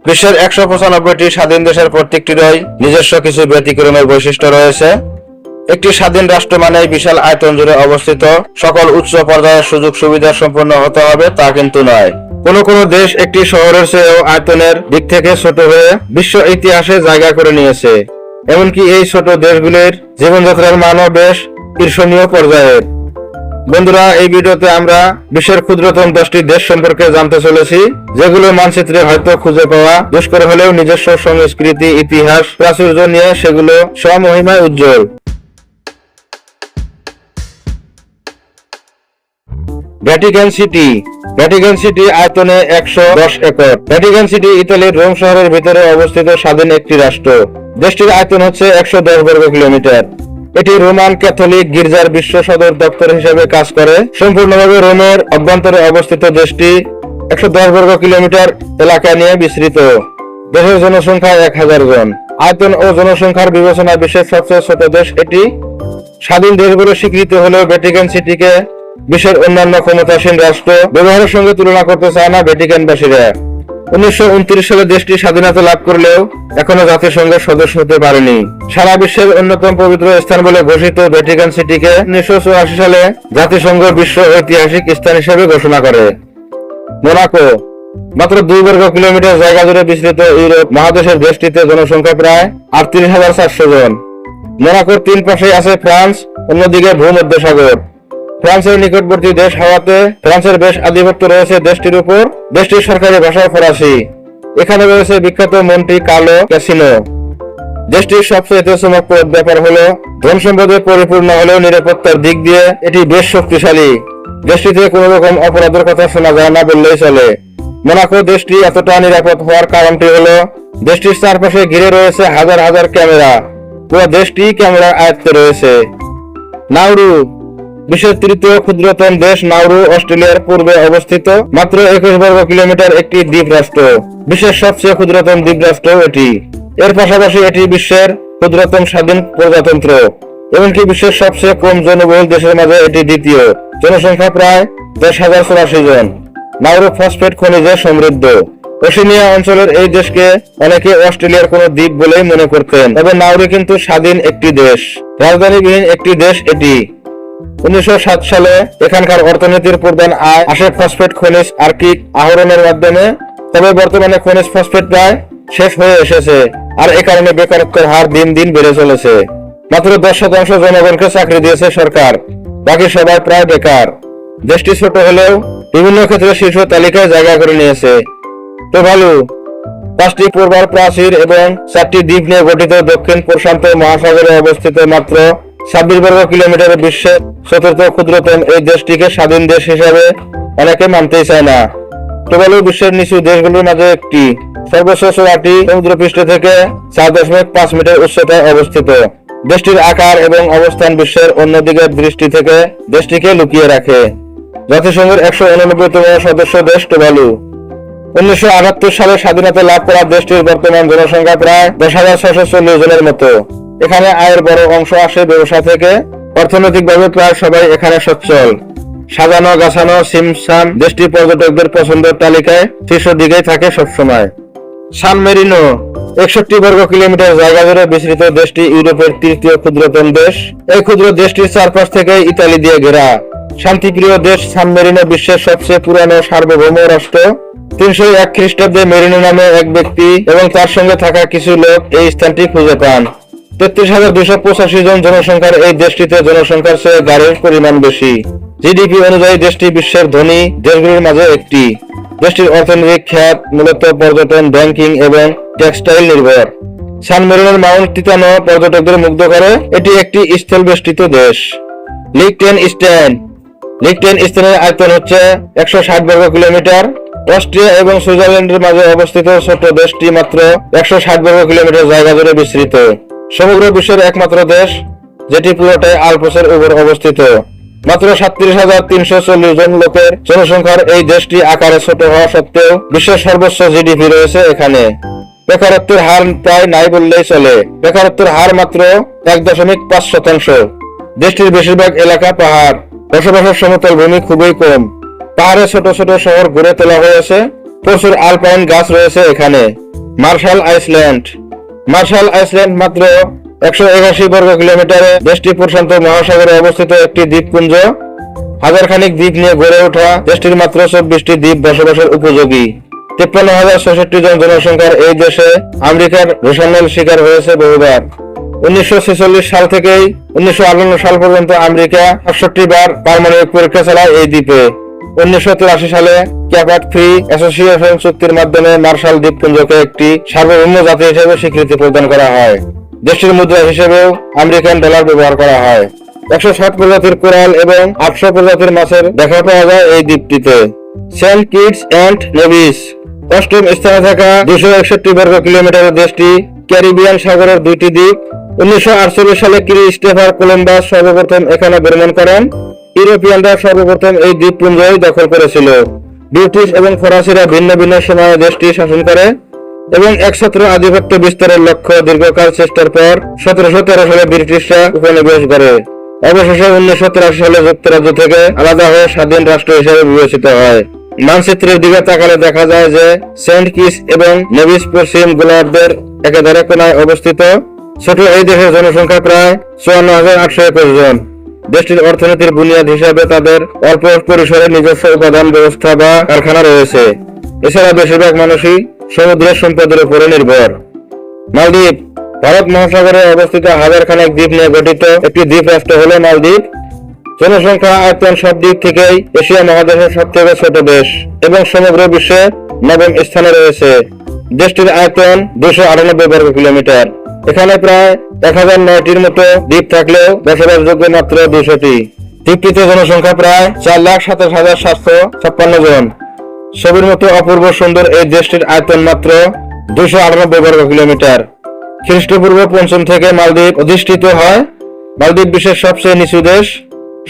বিশ্বের 195টি স্বাধীন দেশের প্রত্যেকটিরই নিজস্ব কিছু ব্যতিক্রমের বৈশিষ্ট্য রয়েছে। একটি স্বাধীন রাষ্ট্র মানেই বিশাল আয়তন জুড়ে অবস্থিত, সকল উচ্চ পর্যায়ের সুযোগ সুবিধা সম্পন্ন হতে হবে তা কিন্তু নয়। কোনো কোনো দেশ একটি শহরের চেয়েও আয়তনের দিক থেকে ছোট হয়ে বিশ্ব ইতিহাসে জায়গা করে নিয়েছে। এমনকি এই ছোট দেশগুলির জীবনযাত্রার মানও বেশ ঈর্ষণীয় পর্যায়ের। বন্ধুরা, এই ভিডিওতে আমরা বিশ্বের ক্ষুদ্রতম 10টি দেশ সম্পর্কে জানতে চলেছি, যেগুলো মানচিত্রে হয়তো খুঁজে পাওয়া দুষ্কর হলেও নিজস্ব সংস্কৃতি, ইতিহাস, প্রাচুর্য নিয়ে সেগুলো স্বমহিমায় উজ্জ্বল। Vatican City. ভ্যাটিকান সিটি আয়তনে 110 একর। ভ্যাটিকান সিটি ইতালির রোম শহরের ভিতরে অবস্থিত স্বাধীন একটি রাষ্ট্র। দেশটির আয়তন হচ্ছে 110 বর্গ কিলোমিটার। এটি রোমান ক্যাথলিক গির্জার বিশ্ব সদর দপ্তর হিসেবে কাজ করে। সম্পূর্ণভাবে রোমের অভ্যন্তরে অবস্থিত দেশটি 110 বর্গ কিলোমিটার এলাকা নিয়ে বিস্তৃত। দেশের জনসংখ্যা 1000 জন। আয়তন ও জনসংখ্যার বিবেচনায় বিশ্বের সবচেয়ে ছোট দেশ এটি। স্বাধীন দেশগুলো স্বীকৃত হলেও ভ্যাটিকান সিটিকে বিশ্বের অন্যান্য ক্ষমতাসীন রাষ্ট্র ব্যবহারের সঙ্গে তুলনা করতে চায় না ভ্যাটিকানবাসীরা। 1929 সালে দেশটি স্বাধীনতা লাভ করলেও এখনো জাতিসংঘের সদস্য হতে পারেনি। সারা বিশ্বের অন্যতম পবিত্র স্থান বলে ঘোষিত ভ্যাটিকান সিটিকে 1984 সালে জাতিসংঘ বিশ্ব ঐতিহাসিক স্থান হিসেবে ঘোষণা করে। মোনাকো। মাত্র 2 বর্গ কিলোমিটার জায়গা জুড়ে বিস্তৃত ইউরোপ মহাদেশের দেশটিতে জনসংখ্যা প্রায় 38,400 জন। মোনাকোর 3 পাশেই আছে ফ্রান্স, অন্যদিকে ভূমধ্যসাগর। ফ্রান্সের নিকটবর্তী দেশ হওয়াতে ফ্রান্সের বেশ আধিপত্য রয়েছে দেশটির উপর। দেশটির সরকারি ভাষা ফরাসি। এখানে রয়েছে বিখ্যাত মন্টি কার্লো ক্যাসিনো। দেশটির সবচেয়ে চমকপ্রদ ব্যাপার হলো ধন সম্পদে পরিপূর্ণ হলেও নিরাপত্তার দিক দিয়ে এটি বেশ শক্তিশালী। দেশটিতে কোনো রকম অপরাধের কথা শোনা যায় না বললেই চলে। মোনাকো দেশটি এতটা নিরাপদ হওয়ার কারণটি হলো দেশটির চারপাশে ঘিরে রয়েছে হাজার হাজার ক্যামেরা। পুরো দেশটি ক্যামেরার আয়ত্তে রয়েছে। নাউরু। বিশ্বের 3য় ক্ষুদ্রতম দেশ নাউরু অস্ট্রেলিয়ার পূর্বে অবস্থিত। মাত্র 21 বর্গ কিলোমিটার একটি দ্বীপ রাষ্ট্র। বিশ্বের সবচেয়ে ক্ষুদ্রতম দ্বীপ রাষ্ট্র এটি। এর পাশাপাশি এটি বিশ্বের ক্ষুদ্রতম স্বাধীন প্রজাতন্ত্র। এমনকি বিশ্বের সবচেয়ে কম জনবহুল দেশের মাঝে এটি দ্বিতীয়। জনসংখ্যা প্রায় 10,084 জন। নাউরু ফসফেট খনিজে সমৃদ্ধ। ওশেনিয়া অঞ্চলের এই দেশকে অনেকে অস্ট্রেলিয়ার কোনো দ্বীপ বলেই মনে করতেন, তবে নাউরু কিন্তু স্বাধীন একটি দেশ, রাজধানীবিহীন একটি দেশ এটি। 1907 সালে এখানকার অর্থনীতির প্রধান আয় আসে ফসফেট খনিজ আর্কিক আহরণের মাধ্যমে। তবে বর্তমানে খনিজ ফসফেট প্রায় শেষ হয়ে এসেছে, আর এ কারণে বেকারত্বের হার দিন দিন বেড়ে চলেছে। মাত্র 10% জনগণকে চাকরি দিয়েছে সরকার, বাকি সবাই প্রায় বেকার। দেশটি ছোট হলেও বিভিন্ন ক্ষেত্রে শীর্ষ তালিকায় জায়গা করে নিয়েছে। টোভালু। 5টি প্রবাল প্রাচীর এবং 4টি দ্বীপ নিয়ে গঠিত দক্ষিণ প্রশান্ত মহাসাগরে অবস্থিত মাত্র 26 বর্গ কিলোমিটার বিশ্বের 4র্থ ক্ষুদ্রতম এই দেশটিকে স্বাধীন দেশ হিসাবে অনেকে মানতেই চায় না। টোভালু বিশ্বের নিচু দেশগুলোর মাঝে একটি। সর্বোচ্চ চূড়াটি সমুদ্রপৃষ্ঠ থেকে 4.5 মিটার উচ্চতায় অবস্থিত। দেশটির আকার এবং অবস্থান বিশ্বের অন্য দিকের দৃষ্টি থেকে দেশটিকে লুকিয়ে রাখে। জাতিসংঘের 189তম সদস্য দেশ টোভালু। 1978 সালে স্বাধীনতা লাভ করা দেশটির বর্তমান জনসংখ্যা প্রায় 10,640 জনের মতো। এখানে আয়ের বড় অংশ আসে ব্যবসা থেকে। অর্থনৈতিকভাবে প্রায় সবাই এখানে সচ্ছল। সাজানো গাছানো সিমসাম দেশটি পর্যটকদের পছন্দের তালিকায় শীর্ষ দিকেই থাকে সবসময়। সান মেরিনো। 61 বর্গ কিলোমিটার জায়গা জুড়ে বিস্তৃত দেশটি ইউরোপের 3য় ক্ষুদ্রতম দেশ। এই ক্ষুদ্র দেশটির চারপাশ থেকে ইতালি দিয়ে ঘেরা। শান্তিপ্রিয় দেশ সান মেরিনো বিশ্বের সবচেয়ে পুরানো সার্বভৌম রাষ্ট্র। 301 খ্রিস্টাব্দে মেরিনো নামে এক ব্যক্তি এবং তার সঙ্গে থাকা কিছু লোক এই স্থানটি খুঁজে পান। 33,285 জন জনসংখ্যার এই দেশটিতে জনসংখ্যার চেয়ে গাড়ির পরিমাণ বেশি। জিডিপি অনুযায়ী দেশটি বিশ্বের ধনী দেশগুলোর মাঝে একটি। দেশটির অর্থনৈতিক খাত মূলত পর্যটন, ব্যাংকিং এবং টেক্সটাইল নির্ভর। সান মেরিনোর মাউন্ট টিটানো পর্যটকদের মুগ্ধ করে। এটি একটি স্থলবেষ্টিত দেশ। লিখটেনস্টাইন। লিখটেনস্টাইনের আয়তন হচ্ছে 160 বর্গ কিলোমিটার। অস্ট্রিয়া এবং সুইজারল্যান্ডের মাঝে অবস্থিত ছোট দেশটি মাত্র 160 বর্গ কিলোমিটার জায়গা জুড়ে বিস্তৃত। সমগ্র বিশ্বের একমাত্র দেশ যেটি পুরোটাই আল্পসের উপর অবস্থিত। মাত্র 37,340 জন লোকের জনসংখ্যার এই দেশটি আকারে ছোট হওয়া সত্ত্বেও বিশ্বের সর্বোচ্চ জিডিপি রয়েছে এখানে। বেকারত্বের হার প্রায় নাই বললেই চলে। বেকারত্বের হার মাত্র 1.5%। দেশটির বেশিরভাগ এলাকা পাহাড়। বসবাসের সমতল ভূমি খুবই কম। পাহাড়ে ছোট ছোট শহর গড়ে তোলা হয়েছে। প্রচুর আলপাইন গাছ রয়েছে এখানে। Martial island. মার্শাল আইল্যান্ড মাত্র 181 বর্গ কিলোমিটারে দেশটি প্রশান্ত মহাসাগরে অবস্থিত একটি দ্বীপপুঞ্জ। হাজার খানিক দ্বীপ নিয়ে গড়ে ওঠা দেশটির মাত্র 24টি দ্বীপ বসবাসের উপযোগী। 53,066 জন জনসংখ্যার এই দেশে আমেরিকার রোশানেল শিকার হয়েছে বহুবার। 1946 সাল থেকেই 1958 সাল পর্যন্ত আমেরিকা 68 বার পারমাণবিক পরীক্ষা চালায় এই দ্বীপে। 1983 সালে ক্যাপাট ফ্রি অ্যাসোসিয়েশন চুক্তির মাধ্যমে মার্শাল দ্বীপপুঞ্জকে একটি সার্বভৌম জাতি হিসেবে স্বীকৃতি প্রদান করা হয়। দেশটির মুদ্রা হিসেবেও আমেরিকান ডলার ব্যবহার করা হয়। 160 প্রজাতির কোরাল এবং 800 প্রজাতির মাছের দেখা পাওয়া যায় এই দ্বীপটিতে। Saint Kitts and Nevis. অষ্টম স্থানে থাকা 261 বর্গ কিলোমিটারের দেশটি ক্যারিবিয়ান সাগরের দুইটি দ্বীপ। 1948 সালে ক্রিস্টোফার কলম্বাস সর্বপ্রথম এখানে ভ্রমণ করেন। ইউরোপিয়ানরা সর্বপ্রথম এই দ্বীপপুঞ্জই দখল করেছিল। ব্রিটিশ এবং ফরাসিরা ভিন্ন ভিন্ন সময়ে দেশটি শাসন করে এবং একছত্র আধিপত্য বিস্তারের লক্ষ্য দীর্ঘকাল চেষ্টার পর 1713 সালে ব্রিটিশরা উপনিবেশ করে। অবশেষে 1983 সালে যুক্তরাজ্য থেকে আলাদা হয়ে স্বাধীন রাষ্ট্র হিসেবে বিবেচিত হয়। মানচিত্রের দিকে তাকালে দেখা যায় যে সেন্ট কিটস এবং নেভিস পশ্চিম গোলার্ধের একেধারে কোনায় অবস্থিত। ছোট এই দেশের জনসংখ্যা প্রায় 54,821 জন। দেশটির অর্থনীতির বুনিয়াদ হিসাবে তাদের অল্প পরিসরে নিজস্ব উপাদান ব্যবস্থা বা কারখানা রয়েছে। এছাড়া বেশিরভাগ মানুষই সমুদ্রের সম্পদের উপরে নির্ভর। মালদ্বীপ। ভারত মহাসাগরে অবস্থিত হাজার খানেক দ্বীপ নিয়ে গঠিত একটি দ্বীপ রাষ্ট্র হল মালদ্বীপ। জনসংখ্যা আয়তন সব দিক থেকেই এশিয়া মহাদেশের সবথেকে ছোট দেশ এবং সমগ্র বিশ্বে 9ম স্থানে রয়েছে। দেশটির আয়তন 298 বর্গ কিলোমিটার। এখানে প্রায় 1009টির মতো দ্বীপ থাকলেও বসবাসযোগ্য মাত্র 200টি। দ্বীপটিতে জনসংখ্যা প্রায় 4,27,756 জন। ছবির মতো অপূর্ব সুন্দর এই দেশটির আয়তন মাত্র 298 বর্গ কিলোমিটার। খ্রিস্টপূর্ব 5ম থেকে মালদ্বীপ অধিষ্ঠিত হয়। মালদ্বীপ বিশ্বের সবচেয়ে নিচু দেশ।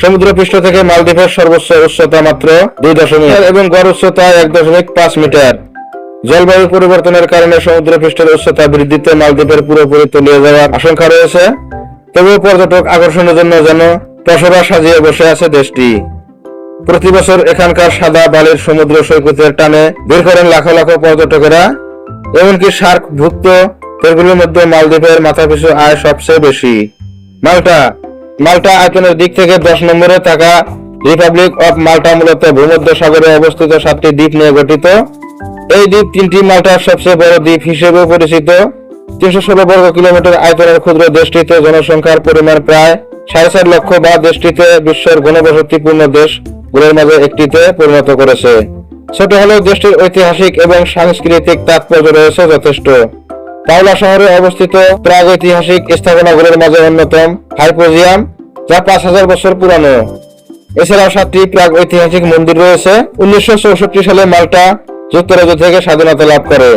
সমুদ্রপৃষ্ঠ থেকে মালদ্বীপের সর্বোচ্চ উচ্চতা মাত্র 2 মিটার এবং গড় উচ্চতা 1.5 মিটার। জলবায়ু পরিবর্তনের কারণে সমুদ্রপৃষ্ঠের উচ্চতা বৃদ্ধিতে মালদ্বীপের পুরোপুরি তলিয়ে যাওয়ার আশঙ্কা রয়েছে। তবুও পর্যটক আকর্ষণের জন্য যেন পসরা সাজিয়ে বসে আছে দেশটি। প্রতি বছর এখানকার সাদা বালির সমুদ্র সৈকতের টানে বের করেন লাখো লাখো পর্যটকেরা। এমনকি সার্ক ভুক্ত দেশগুলোর মধ্যে মালদ্বীপের মাথাপিছু আয় সবচেয়ে বেশি। মাল্টা। মাল্টা আয়তনের দিক থেকে 10 নম্বরে থাকা রিপাবলিক অফ মাল্টা মূলত ভূমধ্যসাগরে অবস্থিত 7টি দ্বীপ নিয়ে গঠিত। এই দ্বীপ 3টি মাল্টার সবচেয়ে বড় দ্বীপ হিসেবে পরিচিত। 316 বর্গ কিলোমিটার আয়তনের ক্ষুদ্র দেশটিতে জনসংখ্যার পরিমাণ প্রায় 4.5 লক্ষ বা দেশটিতে বিশ্বের ঘনবসতিপূর্ণ দেশগুলোর মাঝে একটিতে পরিণত করেছে। ছোট হলেও দেশটির ঐতিহাসিক এবং সাংস্কৃতিক তাৎপর্য রয়েছে যথেষ্ট। পাওলা শহরে অবস্থিত প্রাগৈতিহাসিক স্থাপনাগুলোর মাঝে অন্যতম হাইপোজিয়াম, যা 5000 বছর পুরানো। এছাড়াও 7টি প্রাগৈতিহাসিক মন্দির রয়েছে। 1964 সালে মাল্টা যুক্তরাজ্য থেকে স্বাধীনতা লাভ করে।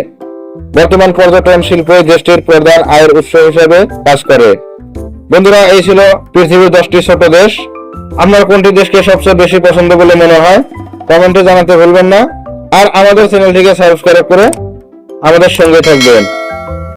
বর্তমান পর্যটন শিল্পই দেশটির প্রধান আয়ের উৎস হিসেবে কাজ করে। বন্ধুরা, এই ছিল পৃথিবীর 10টি ছোট দেশ। আপনার কোনটি দেশকে সবচেয়ে বেশি পছন্দ বলে মনে হয় কমেন্টে জানাতে ভুলবেন না। আর আমাদের চ্যানেলটিকে সাবস্ক্রাইব করে আমাদের সঙ্গে থাকবেন।